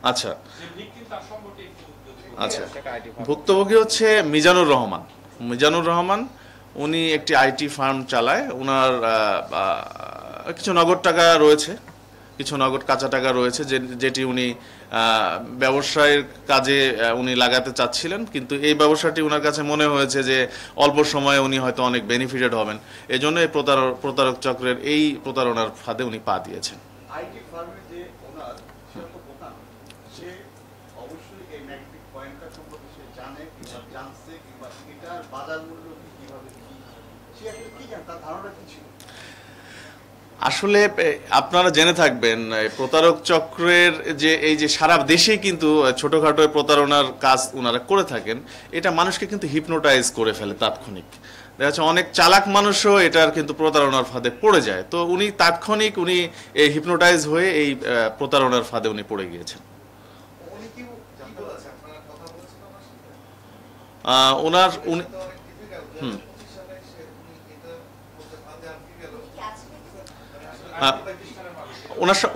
আচ্ছা আচ্ছা, ভুক্তভোগী হচ্ছে মিজানুর রহমান। মিজানুর রহমান উনি একটি আইটি ফার্ম চালায়। ওনার কিছু নগদ টাকা রয়েছে, কিছু নগদ কাঁচা টাকা রয়েছে, যেটি উনি ব্যবসায়ের কাজে উনি লাগাতে চাচ্ছিলেন, কিন্তু এই ব্যবসাটি ওনার কাছে মনে হয়েছে যে অল্প সময়ে উনি হয়তো অনেক বেনিফিটেড হবেন, এজন্য এই প্রতারক চক্রের এই প্রতারণার ফাঁদে উনি পা দিয়েছেন। আইটি ফার্মের যে ওনার, সে তো বোকান, সে অবশ্যই এই ম্যাগনেটিক কয়েনটা সম্পর্কে সে জানে কিংবা জানছে, কিংবা এটার বাজার মূল্য কিভাবে কি, সে আসলে কি জানে, তার ধারণা কি ছিল? আসলে আপনারা জেনে থাকবেন প্রতারক চক্রের যে এই যে সারা দেশেই কিন্তু ছোটখাটো প্রতারণার কাজ ওনারা করে থাকেন, এটা মানুষকে কিন্তু হিপনোটাইজ করে ফেলে তাৎক্ষণিক। দেখা যাচ্ছে অনেক চালাক মানুষও এটার কিন্তু প্রতারণার ফাঁদে পড়ে যায়। তো উনি তাৎক্ষণিক উনি এই হিপনোটাইজ হয়ে এই প্রতারণার ফাঁদে উনি পড়ে গিয়েছেন। ওনার উনি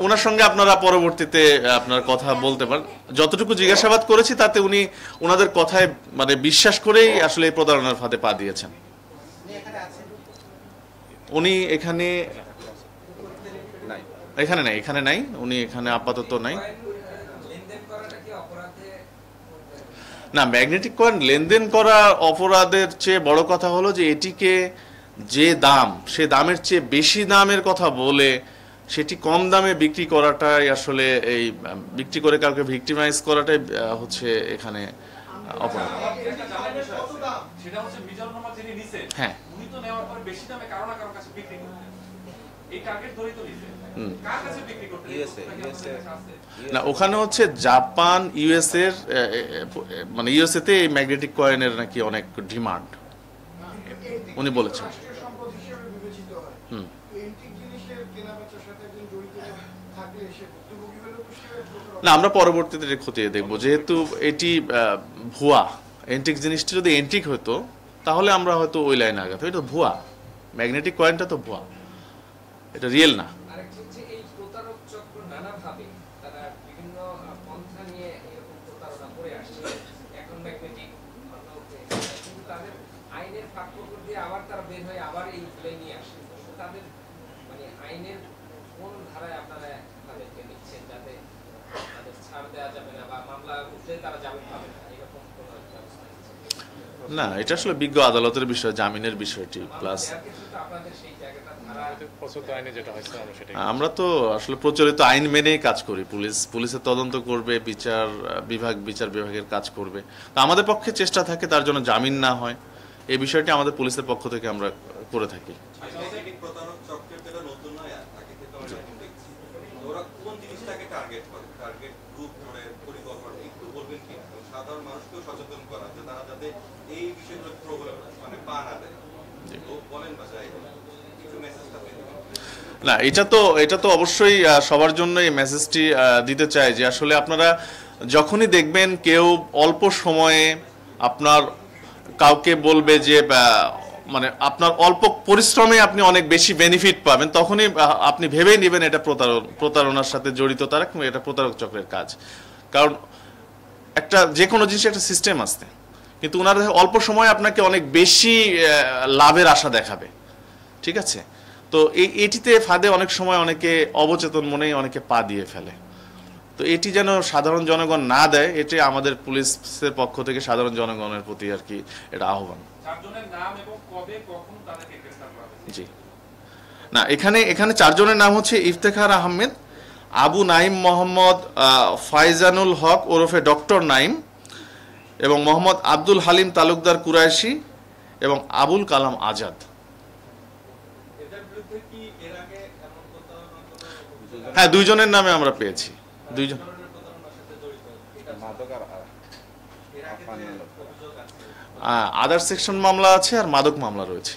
ওনার সঙ্গে আপনারা পরবর্তীতে আপনার কথা বলতে পারেন। যতটুকু জিজ্ঞাসাবাদ করেছি তাতে উনি ওনাদের কথায় মানে বিশ্বাস করেই আসলে এই প্রতারণার ফাঁদে পা দিয়েছেন। উনি এখানে নাই, উনি এখানে আপাতত নাই। না, ম্যাগনেটিক কয়েন লেনদেন করা অপরাধের চেয়ে বড় কথা হলো যে এটিকে যে দাম, সে দামের চেয়ে বেশি দামের কথা বলে সেটি কম দামে বিক্রি করাটাই আসলে, এই বিক্রি করে কাউকে ভিক্টিমাইজ করাটাই হচ্ছে এখানে অপরাধ। হ্যাঁ, না ওখানে হচ্ছে জাপান, ইউএস এর, মানে ইউএসএ তে এই ম্যাগনেটিক কয়েনের নাকি অনেক ডিমান্ড উনি বলেছেন। না, আমরা পরবর্তীতে খতিয়ে দেখবো, যেহেতু এটি ভুয়া এন্টিক জিনিসটি যদি এন্টিক হতো তাহলে আমরা হয়তো ওই লাইনে আগাতো। এটা ভুয়া, ম্যাগনেটিক কয়েনটা তো ভুয়া, এটা রিয়েল না। না, এটা আসলে বিজ্ঞ আদালতের বিষয়, জামিনের বিষয়টি। প্লাস আমরা তো আসলে প্রচলিত আইন মেনেই কাজ করি। পুলিশের তদন্ত করবে, বিচার বিভাগের কাজ করবে। তো আমাদের পক্ষে চেষ্টা থাকে তার জন্য জামিন না হয়, এই বিষয়টি আমাদের পুলিশের পক্ষ থেকে আমরা করে থাকি। না, এটা তো অবশ্যই সবার জন্য এই মেসেজটি দিতে চাই যে আসলে আপনারা যখনই দেখবেন কেউ অল্প সময়ে আপনার কাউকে বলবে যে মানে আপনার অল্প পরিশ্রমে আপনি অনেক বেশি বেনিফিট পাবেন, তখনই আপনি ভেবেই নেবেন এটা প্রতারণার সাথে জড়িত তারা, কিংবা এটা প্রতারক চক্রের কাজ। কারণ একটা যে কোনো জিনিসের একটা সিস্টেম আছে, কিন্তু ওনারা অল্প সময় আপনাকে অনেক বেশি লাভের আশা দেখাবে। ঠিক আছে, তো এটিতে ফাঁদে অনেক সময় অনেকে অবচেতন মনেই অনেকে পা দিয়ে ফেলে। তো এটি যেন সাধারণ জনগণ না দেয়, এটি আমাদের পুলিশের পক্ষ থেকে সাধারণ জনগণের প্রতি আর কি এটা আহ্বান। জি, না এখানে চারজনের নাম হচ্ছে ইফতেখার আহমেদ, আবু নাইম মোহাম্মদ ফাইজানুল হক ওরফে ডক্টর নাইম, এবং মোহাম্মদ আব্দুল হালিম তালুকদার কুরাইশি, এবং আবুল কালাম আজাদ। হ্যাঁ, দুইজনের নামে আমরা পেয়েছি। দুইজন আদার সেকশন মামলা আছে আর মাদক মামলা রয়েছে।